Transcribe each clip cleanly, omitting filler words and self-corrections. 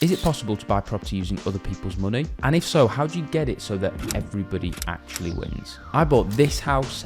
Is it possible to buy property using other people's money? And if so, how do you get it so that everybody actually wins? I bought this house,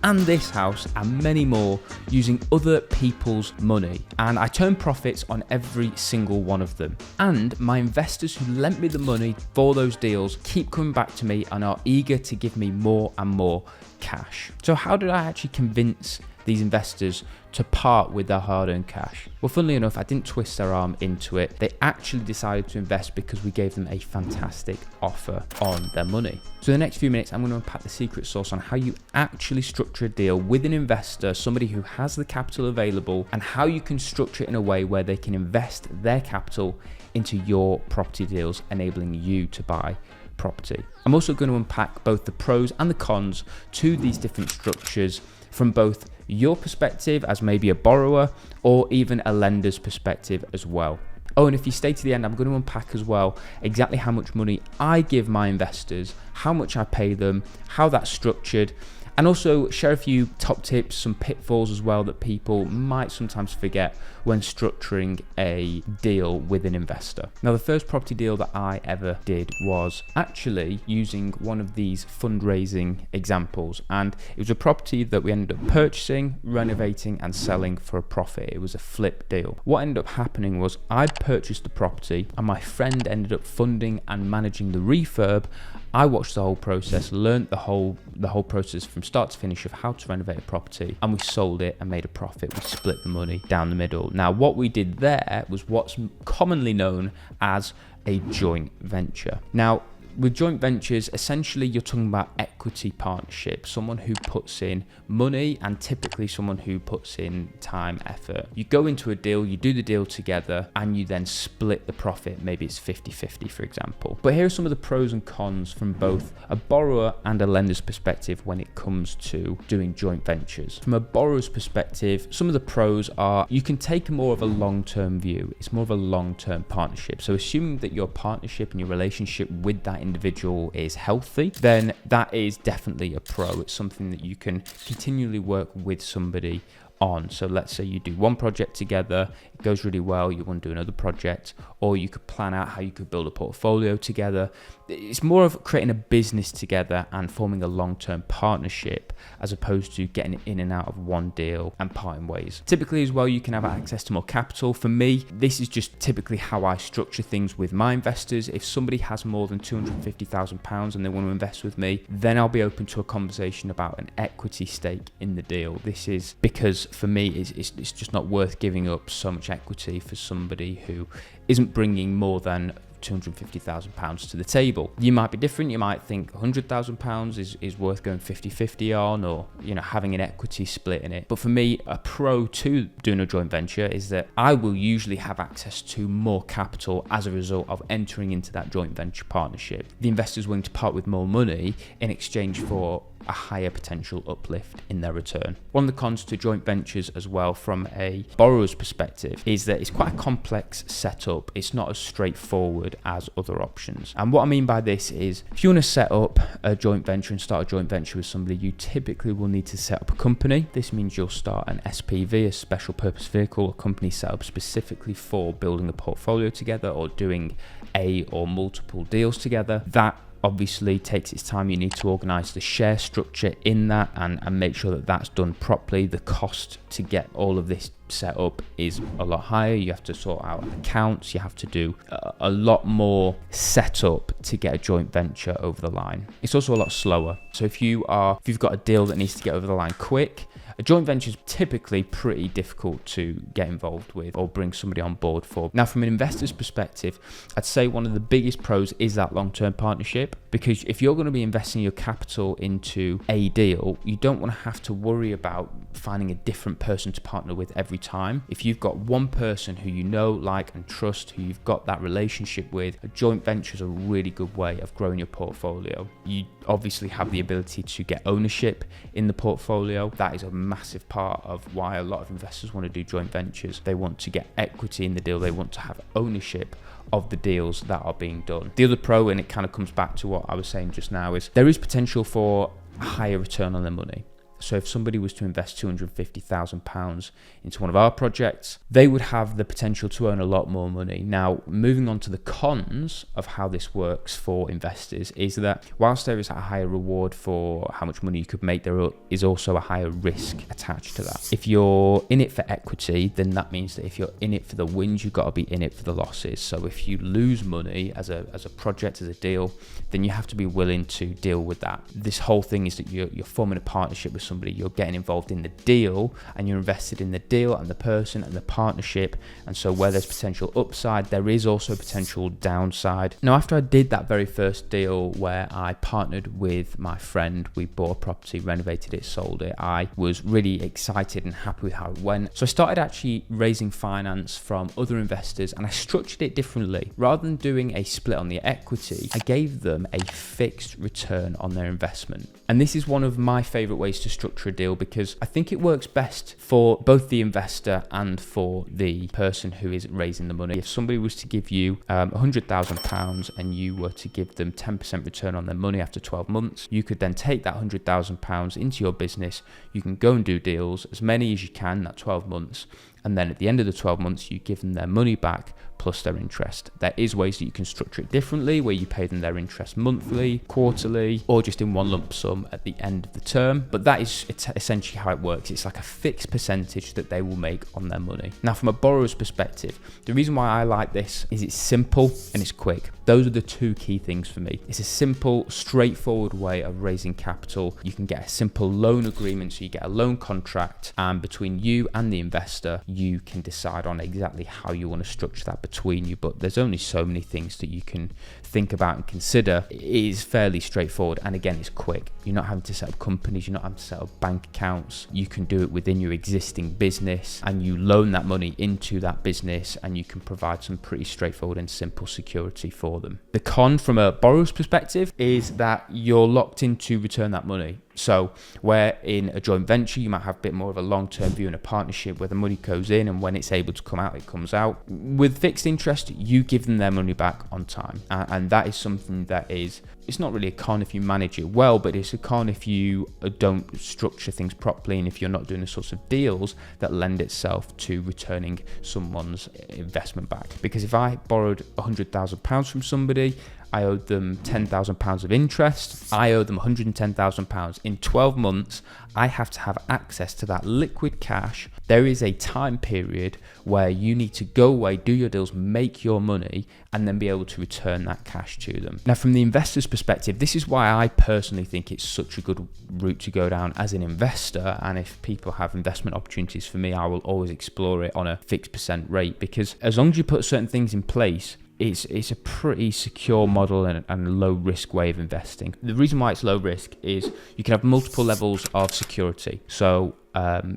and this house, and many more using other people's money. And I turned profits on every single one of them. And my investors who lent me the money for those deals keep coming back to me and are eager to give me more and more cash. So how did I actually convince these investors to part with their hard-earned cash? Well, funnily enough, I didn't twist their arm into it. They actually decided to invest because we gave them a fantastic offer on their money. So in the next few minutes, I'm going to unpack the secret sauce on how you actually structure a deal with an investor, somebody who has the capital available, and how you can structure it in a way where they can invest their capital into your property deals, enabling you to buy property. I'm also going to unpack both the pros and the cons to these different structures from both your perspective as maybe a borrower or even a lender's perspective as well. Oh, and if you stay to the end, I'm going to unpack as well exactly how much money I give my investors, how much I pay them, how that's structured, and also share a few top tips, some pitfalls as well that people might sometimes forget when structuring a deal with an investor. Now, the first property deal that I ever did was actually using one of these fundraising examples, and it was a property that we ended up purchasing, renovating, and selling for a profit. It was a flip deal. What ended up happening was I purchased the property and my friend ended up funding and managing the refurb. I watched the whole process, learned the whole process from start to finish of how to renovate a property, and we sold it and made a profit. We split the money down the middle. Now, what we did there was what's commonly known as a joint venture. Now, with joint ventures, essentially you're talking about equity partnership, someone who puts in money and typically someone who puts in time, effort. You go into a deal, you do the deal together, and you then split the profit. Maybe it's 50-50, for example. But here are some of the pros and cons from both a borrower and a lender's perspective when it comes to doing joint ventures. From a borrower's perspective, some of the pros are you can take more of a long-term view. It's more of a long-term partnership. So assuming that your partnership and your relationship with that individual is healthy, then that is definitely a pro. It's something that you can continually work with somebody on. So let's say you do one project together, it goes really well, you want to do another project, or you could plan out how you could build a portfolio together. It's more of creating a business together and forming a long-term partnership as opposed to getting in and out of one deal and parting ways. Typically as well, you can have access to more capital. For me, this is just typically how I structure things with my investors. If somebody has more than £250,000 and they want to invest with me, then I'll be open to a conversation about an equity stake in the deal. This is because for me, it's just not worth giving up so much equity for somebody who isn't bringing more than £250,000 to the table. You might be different. You might think £100,000 is worth going 50-50 on, or having an equity split in it. But for me, a pro to doing a joint venture is that I will usually have access to more capital as a result of entering into that joint venture partnership. The investor's willing to part with more money in exchange for a higher potential uplift in their return. One of the cons to joint ventures as well from a borrower's perspective is that it's quite a complex setup. It's not as straightforward as other options. And what I mean by this is if you want to set up a joint venture and start a joint venture with somebody, you typically will need to set up a company. This means you'll start an SPV, a special purpose vehicle, a company set up specifically for building a portfolio together or doing a or multiple deals together. That obviously takes its time. You need to organize the share structure in that and make sure that that's done properly. The cost to get all of this set up is a lot higher. You have to sort out accounts. You have to do a lot more setup to get a joint venture over the line. It's also a lot slower. So if you've got a deal that needs to get over the line quick, a joint venture is typically pretty difficult to get involved with or bring somebody on board for. Now, from an investor's perspective, I'd say one of the biggest pros is that long-term partnership, because if you're going to be investing your capital into a deal, you don't want to have to worry about finding a different person to partner with every time. If you've got one person who you know, like, and trust, who you've got that relationship with, a joint venture is a really good way of growing your portfolio. You obviously have the ability to get ownership in the portfolio. That is a massive part of why a lot of investors want to do joint ventures. They want to get equity in the deal. They want to have ownership of the deals that are being done. The other pro, and it kind of comes back to what I was saying just now, is there is potential for a higher return on their money. So if somebody was to invest £250,000 into one of our projects, they would have the potential to earn a lot more money. Now, moving on to the cons of how this works for investors is that whilst there is a higher reward for how much money you could make, there is also a higher risk attached to that. If you're in it for equity, then that means that if you're in it for the wins, you've got to be in it for the losses. So if you lose money as a project, as a deal, then you have to be willing to deal with that. This whole thing is that you're forming a partnership with somebody, you're getting involved in the deal, and you're invested in the deal and the person and the partnership. And so where there's potential upside, there is also potential downside. Now, after I did that very first deal where I partnered with my friend, we bought a property, renovated it, sold it, I was really excited and happy with how it went. So I started actually raising finance from other investors, and I structured it differently. Rather than doing a split on the equity, I gave them a fixed return on their investment. And this is one of my favorite ways to structure a deal, because I think it works best for both the investor and for the person who is raising the money. If somebody was to give you £100,000 and you were to give them 10% return on their money after 12 months, you could then take that £100,000 into your business. You can go and do deals, as many as you can, that 12 months. And then at the end of the 12 months, you give them their money back plus their interest. There is ways that you can structure it differently, where you pay them their interest monthly, quarterly, or just in one lump sum at the end of the term. But that is essentially how it works. It's like a fixed percentage that they will make on their money. Now, from a borrower's perspective, the reason why I like this is it's simple and it's quick. Those are the two key things for me. It's a simple, straightforward way of raising capital. You can get a simple loan agreement, so you get a loan contract, and between you and the investor, you can decide on exactly how you want to structure that between you. But there's only so many things that you can think about and consider. It is fairly straightforward, and again, it's quick. You're not having to set up companies, you're not having to set up bank accounts. You can do it within your existing business, and you loan that money into that business, and you can provide some pretty straightforward and simple security for them. The con from a borrower's perspective is that you're locked in to return that money. So where in a joint venture, you might have a bit more of a long-term view in a partnership where the money goes in, and when it's able to come out, it comes out. With fixed interest, you give them their money back on time. And that is something that is, it's not really a con if you manage it well, but it's a con if you don't structure things properly, and if you're not doing the sorts of deals that lend itself to returning someone's investment back. Because if I borrowed £100,000 from somebody, I owed them £10,000 of interest, I owe them £110,000. In 12 months, I have to have access to that liquid cash. There is a time period where you need to go away, do your deals, make your money, and then be able to return that cash to them. Now, from the investor's perspective, this is why I personally think it's such a good route to go down as an investor. And if people have investment opportunities for me, I will always explore it on a fixed percent rate, because as long as you put certain things in place, it's a pretty secure model and low risk way of investing. The reason why it's low risk is you can have multiple levels of security. So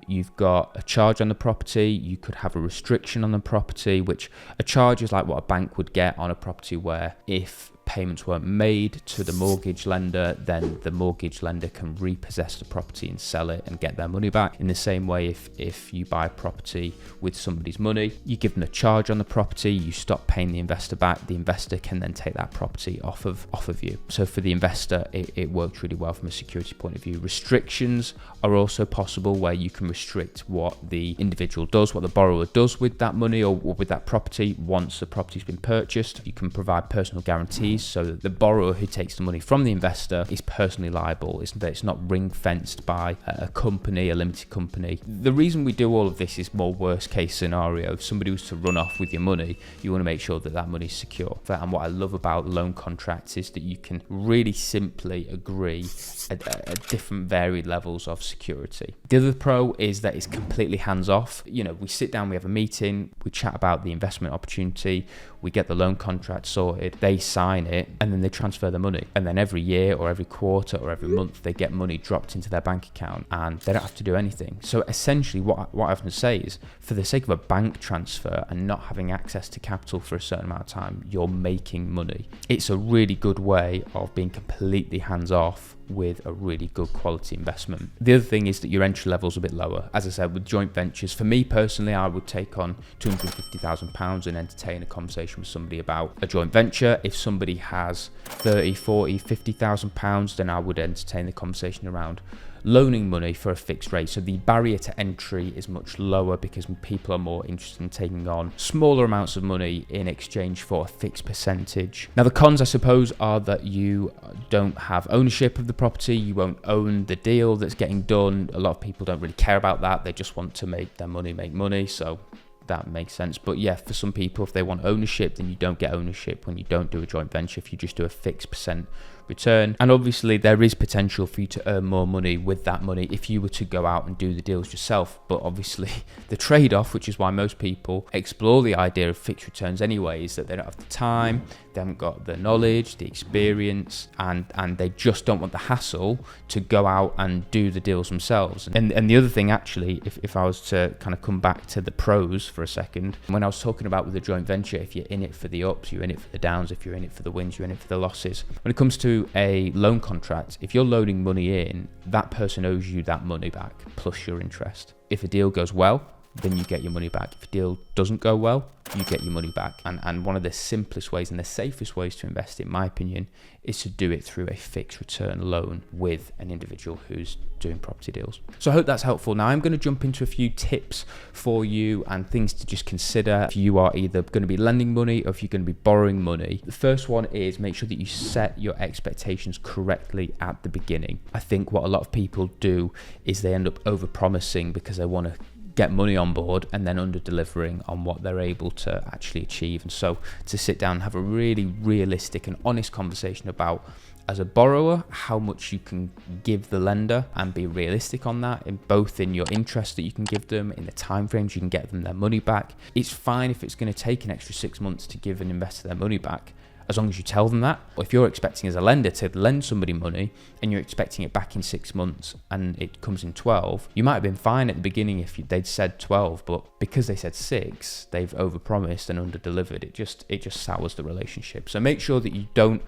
you've got a charge on the property, you could have a restriction on the property, which a charge is like what a bank would get on a property, where if payments weren't made to the mortgage lender, then the mortgage lender can repossess the property and sell it and get their money back. In the same way, if you buy a property with somebody's money, you give them a charge on the property, you stop paying the investor back, the investor can then take that property off of you. So for the investor, it works really well from a security point of view. Restrictions are also possible, where you can restrict what the individual does, what the borrower does with that money or with that property once the property's been purchased. You can provide personal guarantees, so that the borrower who takes the money from the investor is personally liable. It's not ring fenced by a company, a limited company. The reason we do all of this is more worst case scenario. If somebody was to run off with your money, you want to make sure that that money is secure. And what I love about loan contracts is that you can really simply agree at different varied levels of security. The other pro is that it's completely hands off. You know, we sit down, we have a meeting, we chat about the investment opportunity, we get the loan contract sorted, they sign it, and then they transfer the money. And then every year or every quarter or every month, they get money dropped into their bank account, and they don't have to do anything. So essentially what I often say is, for the sake of a bank transfer and not having access to capital for a certain amount of time, you're making money. It's a really good way of being completely hands off with a really good quality investment. The other thing is that your entry level is a bit lower. As I said, with joint ventures, for me personally, I would take on £250,000 and entertain a conversation with somebody about a joint venture. If somebody has 30, 40, £50,000, then I would entertain the conversation around loaning money for a fixed rate. So the barrier to entry is much lower because people are more interested in taking on smaller amounts of money in exchange for a fixed percentage. Now the cons, I suppose, are that you don't have ownership of the property. You won't own the deal that's getting done. A lot of people don't really care about that. They just want to make their money make money. So that makes sense. But yeah, for some people, if they want ownership, then you don't get ownership when you don't do a joint venture, if you just do a fixed percent return. And obviously there is potential for you to earn more money with that money if you were to go out and do the deals yourself. But obviously the trade-off, which is why most people explore the idea of fixed returns anyway, is that they don't have the time, they haven't got the knowledge, the experience, and they just don't want the hassle to go out and do the deals themselves. And the other thing, actually, if I was to kind of come back to the pros for a second, when I was talking about with a joint venture, if you're in it for the ups, you're in it for the downs. If you're in it for the wins, you're in it for the losses. When it comes to a loan contract, if you're loading money in, that person owes you that money back plus your interest. If a deal goes well, then you get your money back. If a deal doesn't go well, you get your money back. And one of the simplest ways and the safest ways to invest, in my opinion, is to do it through a fixed return loan with an individual who's doing property deals. So I hope that's helpful. Now I'm going to jump into a few tips for you and things to just consider if you are either going to be lending money or if you're going to be borrowing money. The first one is make sure that you set your expectations correctly at the beginning. I think what a lot of people do is they end up over-promising because they want to get money on board and then under delivering on what they're able to actually achieve. And so to sit down and have a really realistic and honest conversation about, as a borrower, how much you can give the lender and be realistic on that, in both in your interest that you can give them, in the timeframes you can get them their money back. It's fine if it's going to take an extra 6 months to give an investor their money back, as long as you tell them that. Or if you're expecting as a lender to lend somebody money and you're expecting it back in 6 months and it comes in 12, you might have been fine at the beginning if they'd said 12, but because they said 6, they've overpromised and underdelivered. It just sours the relationship. So make sure that you don't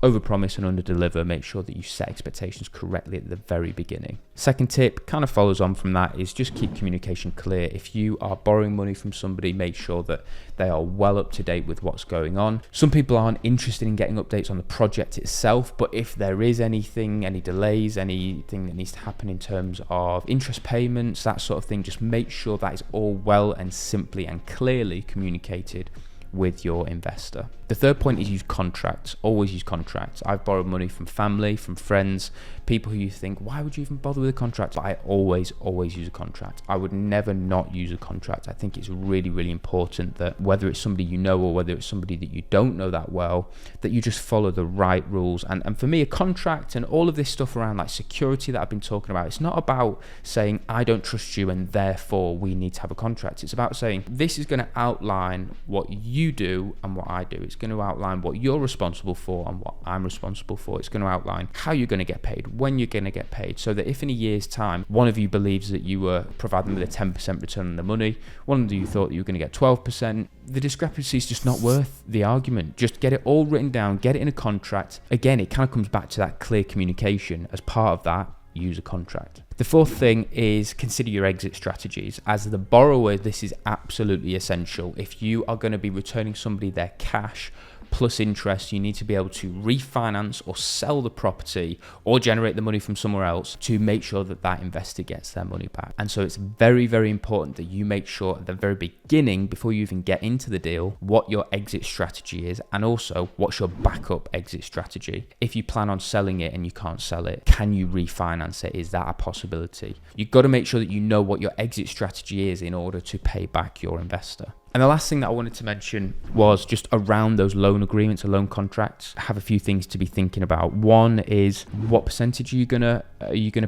overpromise and underdeliver. Make sure that you set expectations correctly at the very beginning. Second tip kind of follows on from that, is just keep communication clear. If you are borrowing money from somebody, make sure that they are well up to date with what's going on. Some people aren't interested in getting updates on the project itself, but if there is anything, any delays, anything that needs to happen in terms of interest payments, that sort of thing, just make sure that is all well and simply and clearly communicated with your investor. The third point is use contracts. Always use contracts. I've borrowed money from family, from friends, people who you think, why would you even bother with a contract? But I always use a contract. I would never not use a contract. I think it's really important that whether it's somebody you know or whether it's somebody that you don't know that well, that you just follow the right rules. And for me, a contract and all of this stuff around like security that I've been talking about, it's not about saying I don't trust you and therefore we need to have a contract. It's about saying this is going to outline what you do and what I do. It's going to outline what you're responsible for and what I'm responsible for. It's going to outline how you're going to get paid, when you're going to get paid, so that if in a year's time one of you believes that you were providing them with a 10% return on the money, one of you thought that you were going to get 12%, the discrepancy is just not worth the argument. Just get it all written down, get it in a contract. Again, it kind of comes back to that clear communication. As part of that, use a contract. The fourth thing is consider your exit strategies. As the borrower, this is absolutely essential. If you are going to be returning somebody their cash plus interest, you need to be able to refinance or sell the property or generate the money from somewhere else to make sure that that investor gets their money back. And so it's very important that you make sure at the very beginning, before you even get into the deal, what your exit strategy is, and also what's your backup exit strategy. If you plan on selling it and you can't sell it, can you refinance it? Is that a possibility? You've got to make sure that you know what your exit strategy is in order to pay back your investor. And the last thing that I wanted to mention was just around those loan agreements or loan contracts. I have a few things to be thinking about. One is, what percentage are you gonna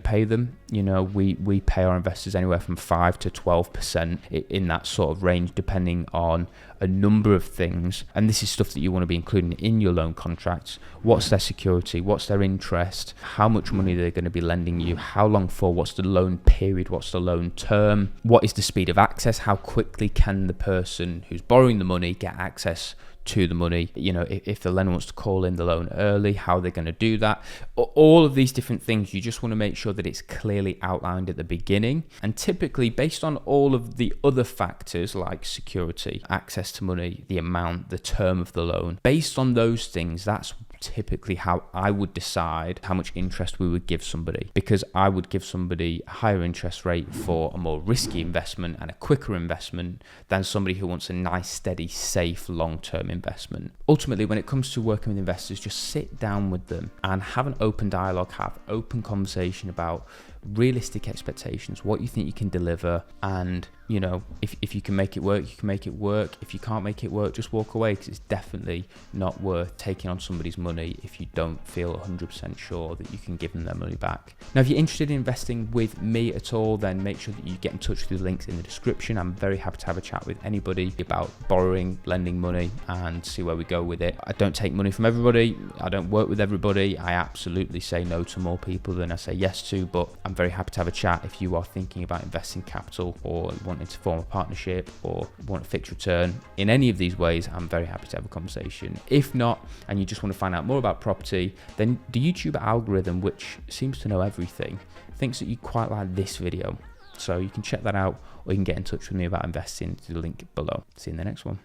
pay them? You know, we pay our investors anywhere from 5 to 12% in that sort of range, depending on a number of things. And this is stuff that you want to be including in your loan contracts. What's their security? What's their interest? How much money they're going to be lending you? How long for? What's the loan period? What's the loan term? What is the speed of access? How quickly can the person who's borrowing the money get access to the money? You know, if the lender wants to call in the loan early, how they're going to do that. All of these different things, you just want to make sure that it's clearly outlined at the beginning. And typically, based on all of the other factors like security, access to money, the amount, the term of the loan, based on those things, that's typically how I would decide how much interest we would give somebody, because I would give somebody a higher interest rate for a more risky investment and a quicker investment than somebody who wants a nice, steady, safe, long-term investment. Ultimately, when it comes to working with investors, just sit down with them and have an open dialogue, have open conversation about realistic expectations, what you think you can deliver, and you know, if you can make it work, you can make it work. If you can't make it work, just walk away, because it's definitely not worth taking on somebody's money if you don't feel 100% sure that you can give them their money back. Now, if you're interested in investing with me at all, then make sure that you get in touch through the links in the description. I'm very happy to have a chat with anybody about borrowing, lending money, and see where we go with it. I don't take money from everybody. I don't work with everybody. I absolutely say no to more people than I say yes to, but I'm very happy to have a chat if you are thinking about investing capital or wanting to form a partnership or want a fixed return. In any of these ways, I'm very happy to have a conversation. If not, and you just want to find out more about property, then the YouTube algorithm, which seems to know everything, thinks that you quite like this video. So you can check that out, or you can get in touch with me about investing through the link below. See you in the next one.